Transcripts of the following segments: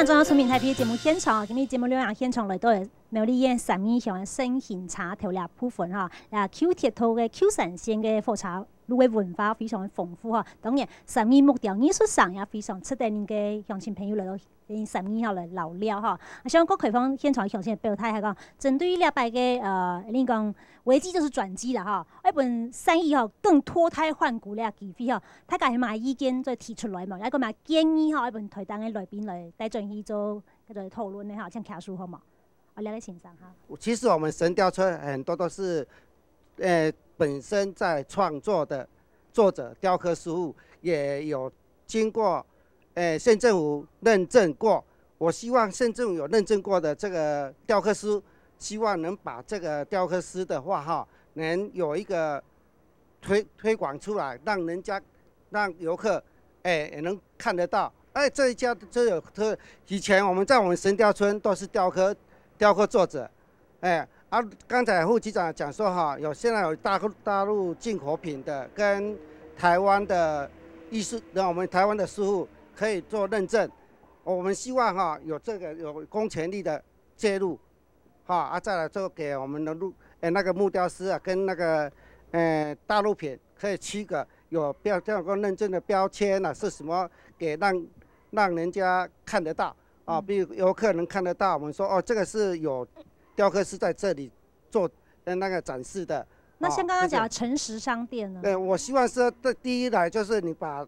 迎中央出名台 P 节目现场，今日节目内容现场来到苗栗县三义乡的生型茶调理部分哈，Q 铁头的 Q 神仙的喝茶路的文化非常的丰富哈。当然，三义木雕艺术上也非常值得您嘅乡亲朋友来到三义乡来聊聊哈。希望各开放现场的乡亲表态，系讲针对于礼拜嘅你讲危机就是转机啦哈。一本三义哈更脱胎换骨咧机会哈，大家系嘛意见再提出来嘛，一个嘛建议哈，一本台当嘅来宾来带进去做叫做讨论的哈，像卡叔好嘛。聊来欣赏哈。其实我们神雕村很多都是，本身在创作的作者、雕刻师傅也有经过，县政府认证过。我希望县政府有认证过的这个雕刻师，希望能把这个雕刻师的话哈，能有一个推广出来，让游客也能看得到。这一家这有以前我们在我们神雕村都是雕刻作者，刚才副局长讲说哈，现在有大陆进口品的跟台湾的艺术，我们台湾的师傅可以做认证。我们希望哈有这个有公权力的介入，再来做给我们的那个木雕师啊，跟那个大陆品可以区隔有认证的标签啊，是什么给让人家看得到。比如游客能看得到，我们说这个是有雕刻师在这里做那个展示的。那像刚刚讲的诚实商店呢？对，我希望是第一来就是你把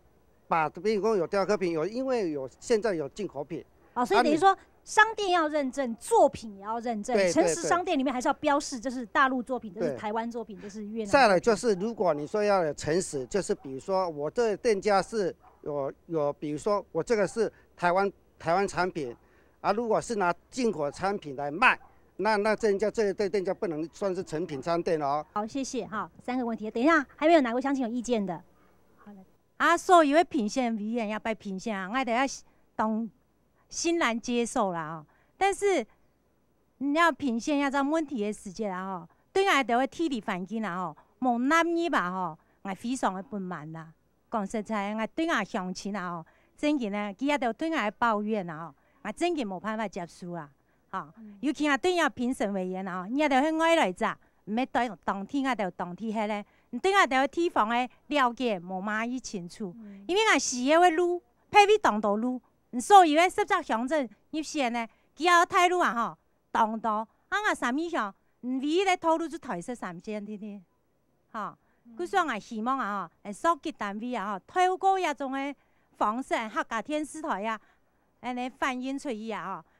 比如说有雕刻品因为现在有进口品。所以等于说商店要认证，作品也要认证。诚实商店里面还是要标示，这是大陆作品，这是台湾作品，这是越南。再来就是如果你说要有诚实，就是比如说我这店家是有，比如说我这个是台湾产品，如果是拿进口产品来卖，那这个店家不能算是成品商店哦。好，谢谢哈。3个问题，等一下还没有哪位乡亲有意见的？好的。所有的品线委员要被品线我得要懂欣然接受啦但是你要品线要在问题的时间啦对我就会体力环境啦无男女吧我非常的不满啦。讲实在，我对我乡亲啦真嘅呢，佢也就对我抱怨啦我真嘅冇办法接受啦尤其我对我评审委员你也就向我来查，唔要当天我就当天迄个，对我就地方的了解无满意清楚，因为我视野的路配比当道路，所有的17乡镇入县呢，佢也态度当道，我啥物上，唯一咧讨论就台式3县天天，佢说我希望收集单位透过一种的方式，客家电视台安尼反映出去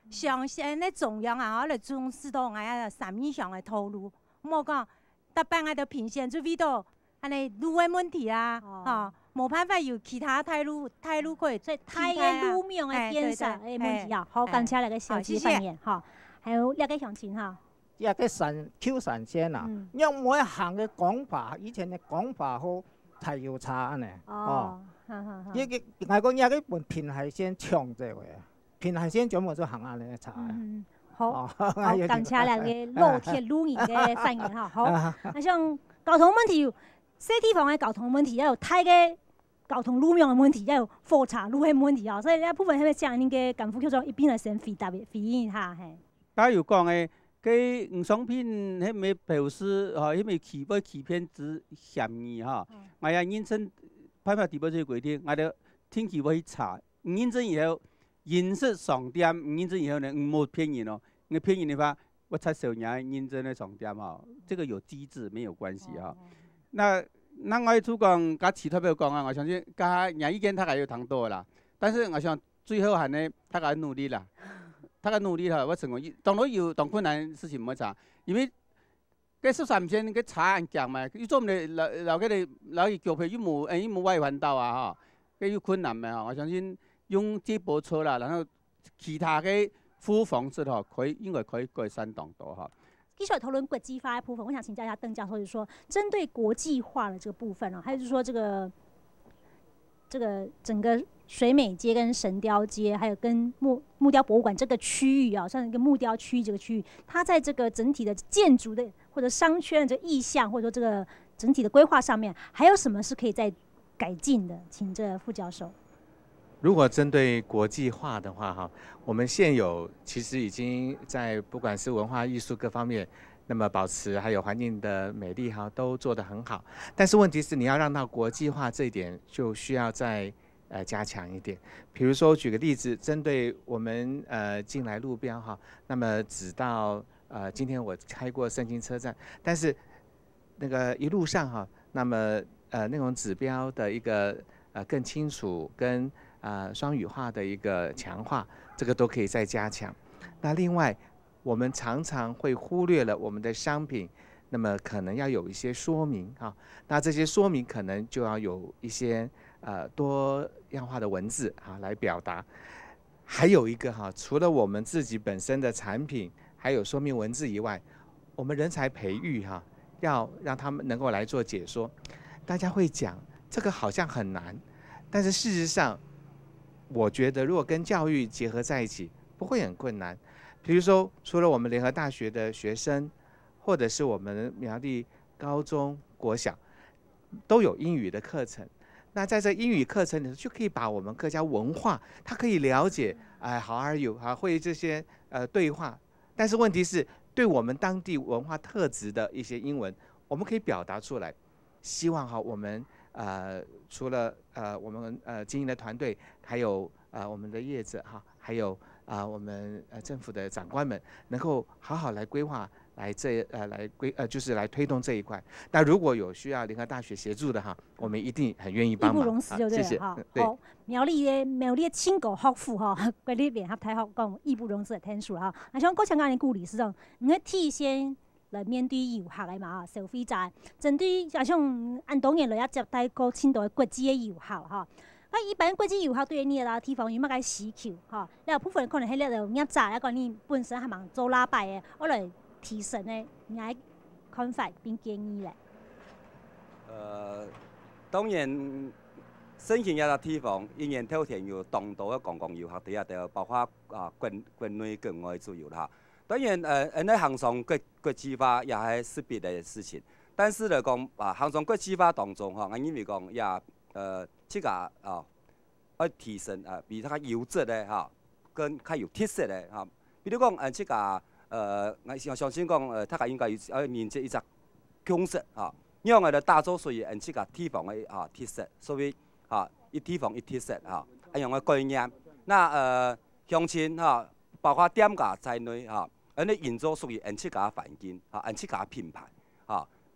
相信咧中央来重视到我3以上的投入，莫讲特别我的评选就遇到安尼路的问题无办法有其他态度可以，所以太的路面的建设的问题好，感谢那个小姐扮演还有2个乡亲一個Q 神仙因為每一行嘅講法，以前嘅講法好太有差呢。依個我講一個本平海線長者嘅，平海線全部都行安尼差。好，感謝那個老鐵路人嘅反應好，那像交通問題，小地方嘅交通問題，也有大嘅交通路面嘅問題，也有火車路嘅問題所以呢部分係咪將您嘅感觸叫做一邊嚟先回應一下假如講嘅。佢唔商品，迄咪表示迄咪欺騙之嫌疑我也認真派地保這個規定，我哋天氣要去查，唔認真以後，認識商店，唔認真以後呢，唔好騙人你騙人的話，我才收人認真的商店這個有機制，沒有關係那我主講，甲其他朋友講我相信甲人意見他係有同多啦，但是我想最好係呢，他係努力啦。他嘅努力我成功。當然有當困難事情唔好查，因為嗰13線嘅查案件嘛，要做唔嚟留佢哋留橋皮，冇違反到佢有困難嘛我相信用這部車啦，然後其他嘅服務方式應該可以改善當多繼續討論國際化的部分，我想請教一下鄧教授，就是說針對國際化的這個部分還是說這個整個水美街跟神雕街，還有跟木雕博物館這個區域像一個木雕區這個區域，它在這個整體的建築的或者商圈的這個意向，或者說這個整體的規劃上面，還有什麼是可以再改進的？請這副教授。如果针对国际化的话，哈，我们现有其实已经在不管是文化艺术各方面，那么保持还有环境的美丽哈，都做得很好。但是问题是，你要让到国际化这一点，就需要再加强一点。比如说举个例子，针对我们进来路标哈，那么直到今天我开过圣经车站，但是那个一路上哈，那么那种指标的一个更清楚跟双语化的一个强化，这个都可以再加强。那另外，我们常常会忽略了我们的商品，那么可能要有一些说明啊。那这些说明可能就要有一些多样化的文字啊来表达。还有一个哈，除了我们自己本身的产品还有说明文字以外，我们人才培育哈，要让他们能够来做解说。大家会讲这个好像很难，但是事实上，我觉得如果跟教育结合在一起，不会很困难。比如说，除了我们联合大学的学生，或者是我们苗栗高中国小，都有英语的课程。那在这英语课程里，就可以把我们客家文化，他可以了解，how are you 啊，会这些对话。但是问题是，对我们当地文化特质的一些英文，我们可以表达出来。希望哈，我们除了我们经营的团队，还有我们的业者哈，还有我们政府的长官们，能够好好来规划，就是来推动这一块。那如果有需要联合大学协助的哈，我们一定很愿意帮忙。义不容辞就对了哈。好，苗栗的青狗学府哈，国立联合大学讲义不容辞的天数哈。那像国强干的顾理事长，你要提先来面对游客的嘛，消费者针对像按当年来接待过青岛的国际的游客哈。一般国际游客对你个地方有乜个需求哈？你有部分可能迄个就业杂，一个你本身还蛮做喇叭的，我来提升的你嘅看法并建议咧。当然，申请一个地方，依然挑选有当地嘅观光游客，第一就包括国内国外都有啦。当然，那行上国际化也係势必的事情。但是嚟講，行上國際化當中，我認為講也即個要提升比較優質的跟較有特色的比如講即個我相信講大家應該要認識一隻公式因為我哋打造屬於即個地方嘅特色，所以一地方一特色一樣嘅概念。那鄉親包括店家在內你營造屬於即個環境即個品牌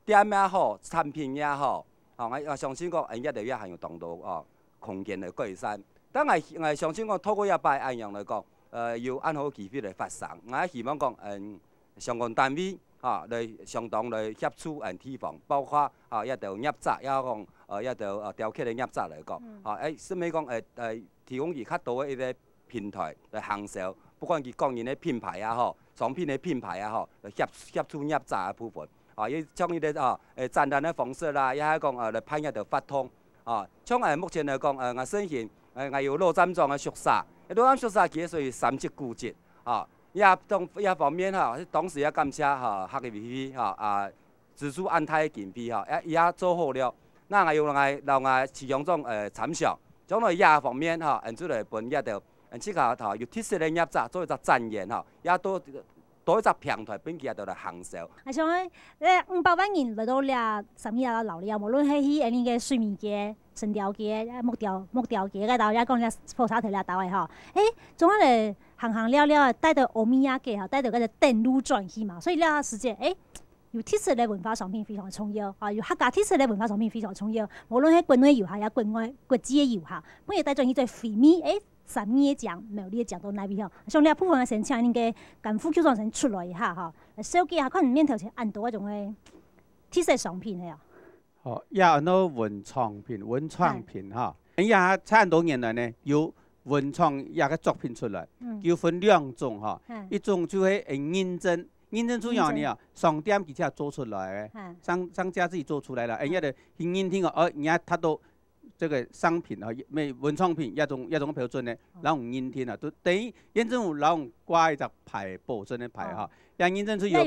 店也好，產品也好，我相信講一定也係有當到空間嘅改善。但我相信講透過一擺按樣來講，要按好機會來發生。我希望講相關單位來相當來協助地方，包括一條業者，也講一條雕刻嘅業者來講，甚至講提供佢較多嘅一個平台來行銷，不管佢個人嘅品牌也好，商品嘅品牌也好，來協助業者嘅部分。要將呢啲展覽嘅方式啦，也係講嚟派一條發通像目前嚟講我相信我有羅站莊嘅宿舍，羅站宿舍其實屬於三級古蹟也方面當時也感謝客嘅委員資助安泰嘅經費也做好了。那我有我市場中參詳，將來也方面出嚟本一條即個有特色嘅業者做一個展演也多一隻平台，並且喺度嚟行銷。像500萬人來到了什麼嘢老了，無論係去呢個水面嘅、繩吊嘅、木吊嘅，嗰度也講咧鋪沙頭咧到嘅嗬。總係嚟行了，帶到歐米亞嘅帶到嗰個電路轉去嘛，所以呢個時節有特色嘅文化商品非常重要有客家特色嘅文化商品非常重要。無論係國內遊客也國際嘅遊客，本嚟帶咗去做會面什麼獎、苗栗獎到那邊像你部分嘅先請恁個幹副局長先出來一下來小記下可能面頭前按到一種嘅特色商品嘅也按到文創品也差唔多年來呢有文創也個作品出來，要分兩種一種就係認真出樣呢商店佢哋做出來嘅，商家自己做出來啦，一個認聽人家睇到。這個商品文創品一種標準呢，然後認聽都等於驗證有然後掛一隻牌保證的牌也驗證出有，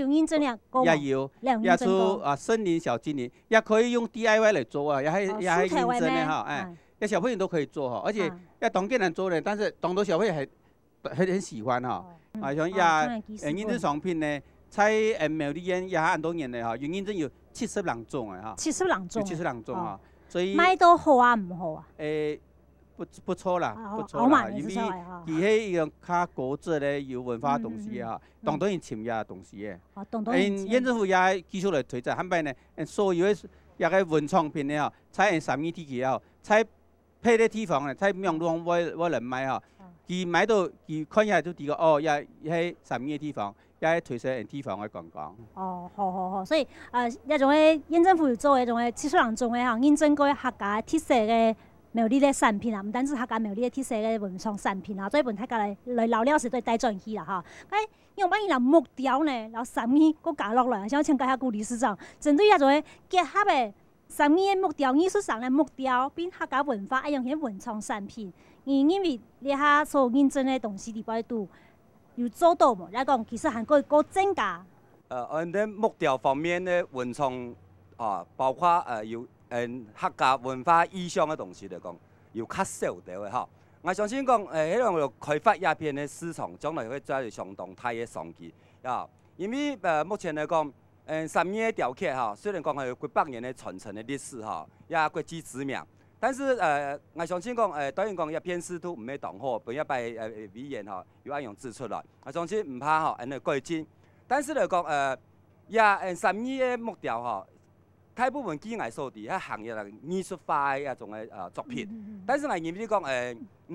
也出森林小精靈，也可以用 DIY 來做也係驗證的要小朋友都可以做哈，而且要懂更难做的，但是懂得小朋友很喜欢哈。像认真商品呢，在苗栗县也很多年的哈，认真有70人种的哈。70人种。70人种哈，所以。卖都好啊，唔好啊？不错啦，不错啦，因为伊迄种较古质的有文化东西哈，当然深入的东西的。县政府也继续来推展，汉摆呢，所有的也个文创品的哈，在3米地区哈，在配的地方呢，在苗路我人买哈，伊买到伊看起来就知个哦，也迄3米的地方，也推出地方的观光。哦，好，所以迄种个县政府有做迄种个70人种的哈，认证过客家特色的。苗栗的产品啊，唔单止客家苗栗的特色的文创产品啊，所以本大家来老了是对带转去啦哈。用把伊人木雕呢，然后3米佫加落来，想请教下顾理事长，针对遐种个结合的3米的木雕艺术上的木雕，并客家文化爱用迄文创产品，因为你遐所认证的东西伫摆度有做到无？来讲其实还佫增加。按在木雕方面的文创啊，包括有。客家文化意象的东西来讲，有较少的吼。我相信讲，迄种开发鸦片的市场，将来会再有相当大的商机啊。因为目前来讲，3米的雕刻哈，虽然讲有几百年的传承的历史哈，也国际知名，但是我相信讲，当然讲鸦片师徒唔要同好，本一摆语言吼，又按用指出来，我相信唔怕吼，安尼改进。但是来讲，3米的木雕吼。大部分技艺所伫喺行业艺术化嘅一种嘅作品，但是我认为讲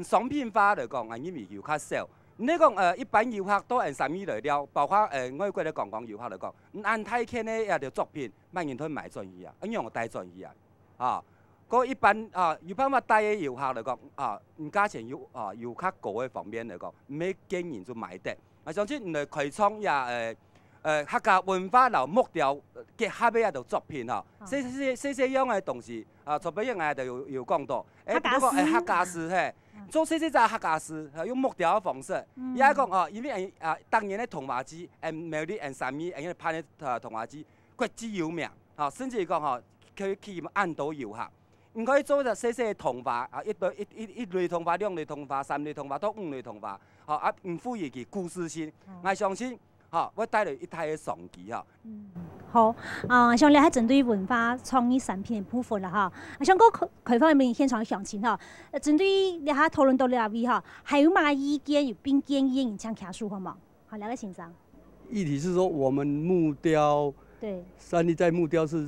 商品化来讲，我认为有较少。你讲一般游客都3米来了，包括外国嘅观光游客来讲，按睇见嘅一条作品，万人都买转去啊，一样带转去啊。啊，嗰一般有办法带嘅游客来讲价钱有较高嘅方面来讲，唔係經營就買得。我相信嚟開創也客家文化同木雕結合嘅一道作品吼，些樣嘅東西除非我就有講到，不過客家詩嘿，做就係客家詩，用木雕嘅方式，也係講因為當年嘅銅華枝苗栗3米因為拍嘅銅華枝國際有名，甚至講佢按到遊客，唔可以做就細嘅銅華一類銅華、2類銅華、3類銅華到5類銅華，唔賦予佢故事性，我相信。我帶來一台嘅商機好，想了解針對文化創意產品嘅部分啦哈。想講開放面現場詳情哈，針對了下討論到呢位哈，還有乜意見有並建議影響卡數好冇？好，了解先生。議題是說，我們木雕，對，三立在木雕是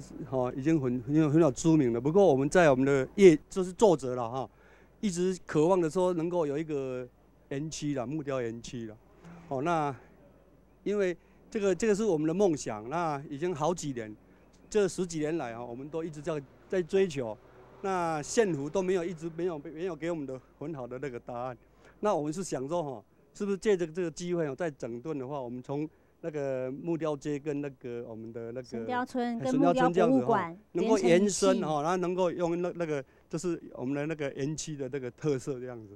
已經很好知名了。不過我們在我們的就是作者了哈，一直渴望的說能夠有一個園區啦，木雕園區啦。那因為這個是我們的夢想，那已經好幾年，這10幾年來我們都一直在追求，那縣府都一直沒有給我們的很好的那個答案。那我們是想說是不是借這個機會再整頓的話，我們從那個木雕街跟那個我們的那個神雕村跟木雕博物館能夠延伸然後能夠用那個就是我們的那個園區的那個特色這樣子，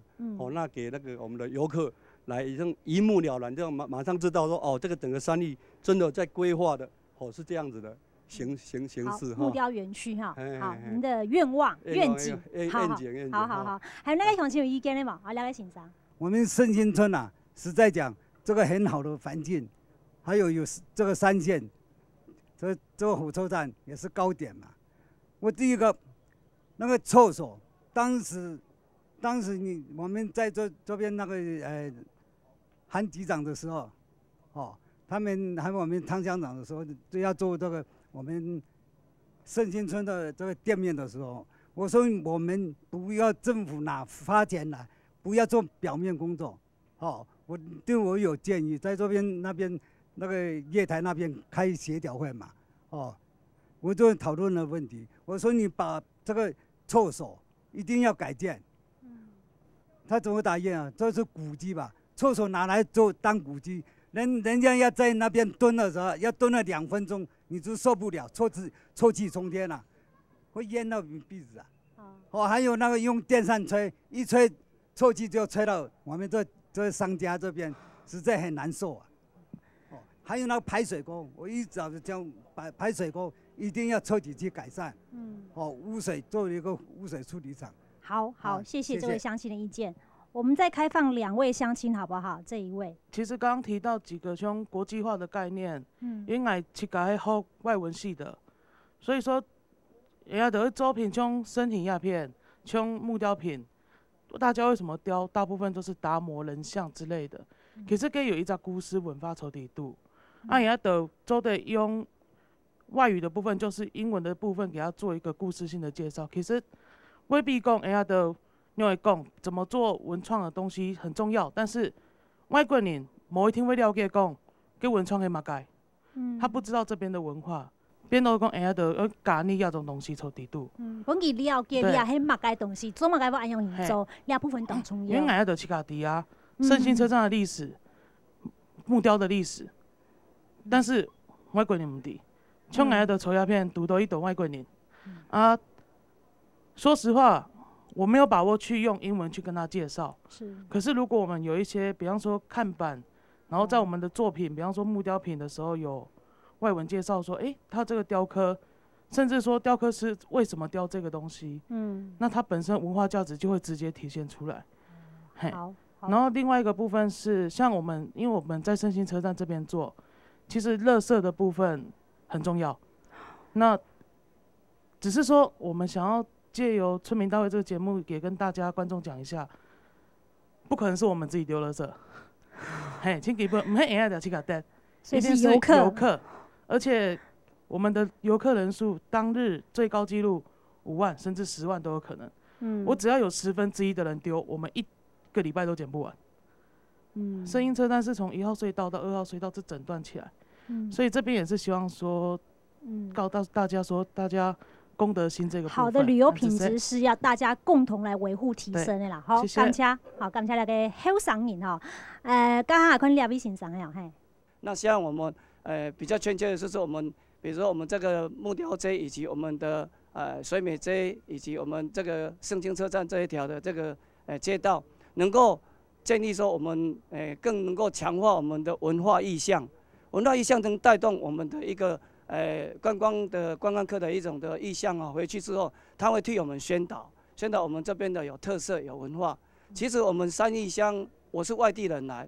那給那個我們的遊客。來已經一目了然，這樣馬上知道說這個整個三立真的在規劃的，是這樣子的形式木雕園區哈，好，您的願望願景，好，還有那個鄉親有意見的嗎？好，兩位先生。我們聖心村實在講，這個很好的環境，還有這個山線，這個火車站也是高點嘛。我第一個那個廁所，當時我們在這邊那個韓局長的時候，他們還有我們湯鄉長的時候，就要做這個我們聖心村的這個店面的時候，我說我們不要政府發錢來，不要做表面工作，我有建議，在這邊那邊那個月台那邊開協調會嘛，我就討論了問題，我說你把這個廁所一定要改建，他怎麼答應啊？這是古蹟吧？廁所拿來做當古蹟，人家要在那邊蹲的時候，要蹲了2分鐘，你就受不了，臭氣沖天了，會淹到鼻子啊！還有那個用電扇吹，一吹臭氣就吹到我們這商家這邊，實在很難受啊！還有那個排水溝，我一早就講排水溝一定要徹底去改善，污水做一個污水處理廠。好，谢谢这位乡亲的意见。我们再开放2位乡亲好不好？这一位，其实刚刚提到几个像国际化的概念，应该去改好外文系的，所以说也要得作品像身体鸦片、像木雕品，大家为什么雕？大部分都是达摩人像之类的，其实给有一只故事文化抽底度，也要得做得用外语的部分，就是英文的部分，给他做一个故事性的介绍。其实未必讲会晓得。因为讲怎么做文创的东西很重要，但是外国人某一天会了解讲，给文创的嘛改，他不知道这边的文化，变到讲会晓得教你那种东西从底度。本己了解你啊，迄嘛改东西，做嘛改要按样去做，两部分当重要。因为会晓得去家己啊，圣心车站的历史，木雕的历史，但是外国人唔知，像会晓得抽鸦片，读到一懂外国人啊，说实话。我没有把握去用英文去跟他介绍，可是如果我们有一些，比方说看板，然后在我们的作品，比方说木雕品的时候有外文介绍说，他这个雕刻，甚至说雕刻师为什么雕这个东西，那它本身文化价值就会直接体现出来。好。然后另外一个部分是，像我们，因为我们在圣心车站这边做，其实垃圾的部分很重要。那只是说我们想要。借由村民大会这个节目，也跟大家观众讲一下，不可能是我们自己丢垃圾，请给不，唔系人家去搞带，一定是游客，而且我们的游客人数当日最高纪录5万甚至10万都有可能。我只要有1/10的人丢，我们1个礼拜都捡不完。声音车站是从1号隧道到2号隧道这整段起来，所以这边也是希望说，告诉大家说，大家。公德心这个好的旅游品质是要大家共同来维护提升的啦。好，感谢，好，感谢那个后上人哈。刚刚还看两位欣赏了嘿。那像我们比较确切的就是我们，比如说我们这个木雕街以及我们的水美街以及我们这个圣经车站这一条的这个街道，能够建立说我们更能够强化我们的文化意象，文化意象能带动我们的一个。观光客的一种的意向啊，回去之后他会替我们宣导我们这边的有特色有文化。其实我们三义乡，我是外地人来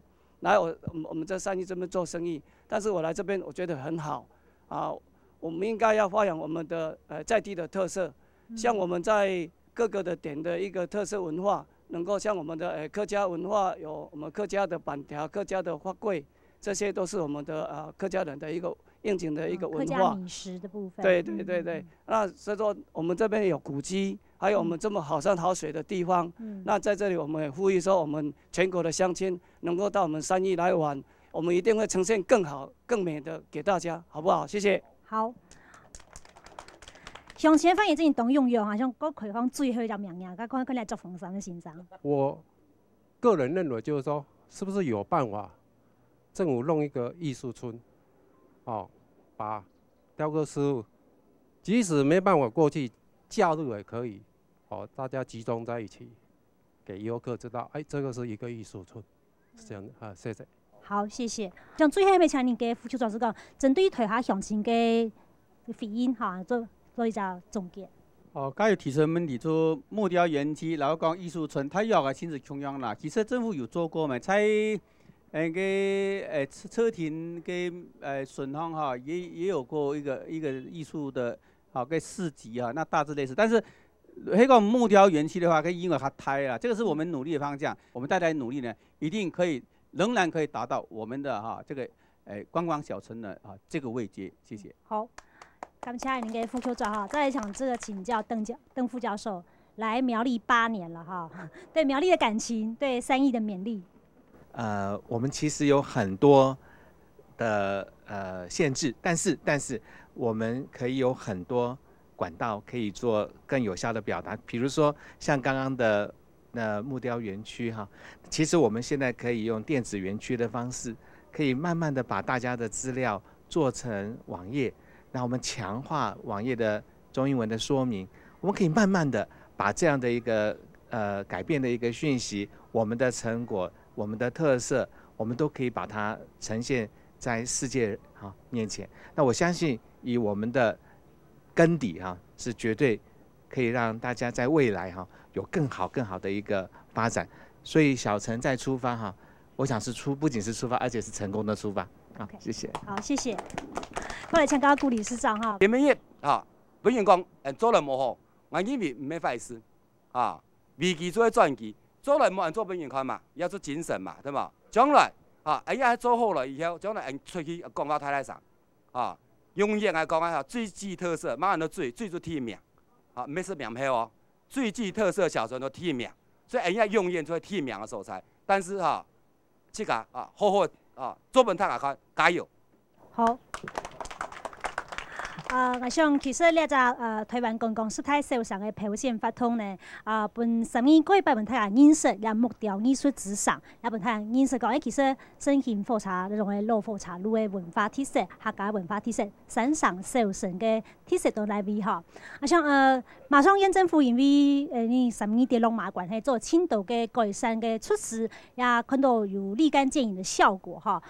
我们这三义这边做生意，但是我来这边我觉得很好啊。我们应该要发扬我们的在地的特色，像我们在各个的点的一个特色文化，能够像我们的客家文化，有我们客家的板条、客家的花粿，这些都是我们的客家人的一个。应景的一个文化，客家饮食的部分。对，那所以说我们这边有古迹，还有我们这么好山好水的地方。那在这里我们也呼吁说，我们全国的乡亲能够到我们三义来玩，我们一定会呈现更好、更美的给大家，好不好？谢谢。好。向前方也正动用好像各开放最后一条名言，看来做风山的欣赏。我个人认为就是说，是不是有办法，政府弄一个艺术村？把雕刻师傅，即使没办法过去，假日也可以，大家集中在一起，给游客知道，这个是一个艺术村，是这样的啊，谢谢。好，谢谢。像最后要请您给副处长讲，针对台下乡亲嘅回应做一下总结。刚才提出问题，做木雕园区，然后讲艺术村，它要个亲自中央啦。其实政府有做过嘛，在车亭跟顺芳哈也有过一个艺术的个市集那大致类似。但是那个木雕园区的话，跟因为它胎啦，这个是我们努力的方向。我们大家努力呢，一定仍然可以达到我们的这个观光小城的这个位阶。谢谢。好，感谢您给副处长再来想这个请教邓副教授，来苗栗8年了对苗栗的感情，对三义的勉励。我们其实有很多的限制，但是我们可以有很多管道可以做更有效的表达。比如说像刚刚的木雕园区其实我们现在可以用电子园区的方式，可以慢慢的把大家的资料做成网页，然后我们强化网页的中英文的说明，我们可以慢慢的把这样的一个改变的一个讯息，我们的成果。我们的特色，我们都可以把它呈现在世界面前。那我相信，以我们的根底是绝对可以让大家在未来有更好的一个发展。所以小城再出发我想是不仅是出发，而且是成功的出发。好，谢谢。好，谢谢。过来请教顾理事长哈。前面业本员讲做人无好，我认为唔咩坏事危机做转机，做人无人做本员看嘛，要做精神嘛，对嘛？将来哎呀做好了以后，将来出去讲到太太上永远来讲最具特色，马人都最做天命唔咩是名牌哦，最具特色小城都天命，所以人家永远做天命的所在。但是这个好好做本太看，加油！好。我想其实呢只台湾公共事态受伤的表现发通呢，本12个拜本太啊认识也目标艺术之上，也本太啊认识讲，其实身形复查那种的老复查路的文化特色、客家文化特色、山上受神的特色都来比哈。我想马上县政府因为你12点龙马关系做轻度的改善的措施，也看到有立竿见影的效果哈。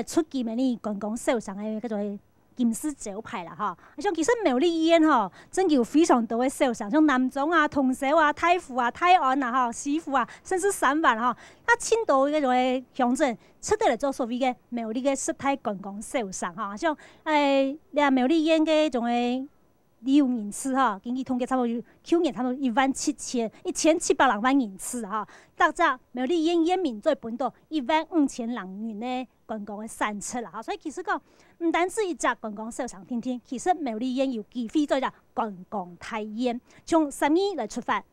出境的你公共受伤的嗰种。金丝招牌啦，像其实苗栗医院真有非常多的受伤，像南中通宵太湖泰安西湖甚至三湾那青岛嗰种的乡镇出得来做所谓的苗栗的实体公共受伤像苗栗医院嘅种的利用人次根据统计差不多去年差不多1700万人次大只苗栗医院院民最本到15000人的公共的产出啦所以其实讲唔单止一只公共受伤天天，其实苗栗医院有机会做一只公共大医院，从12来出发。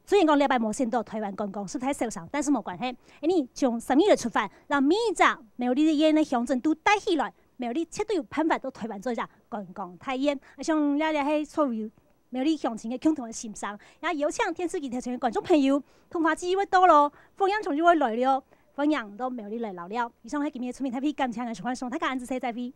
虽然讲礼拜无先到台湾公共事态受伤，但是冇关系，因为从12来出发，让每一只苗栗医院的乡镇都带起来。苗栗绝对有办法到台湾做一只公共大医院，像了係所有苗栗乡亲嘅共同嘅心聲。也有請電視機台上嘅觀眾朋友，通話機會到咯，歡迎從呢位來了，歡迎到苗栗來聊聊。以上係今日出面睇片，感謝嘅收看，送大家安子世再會。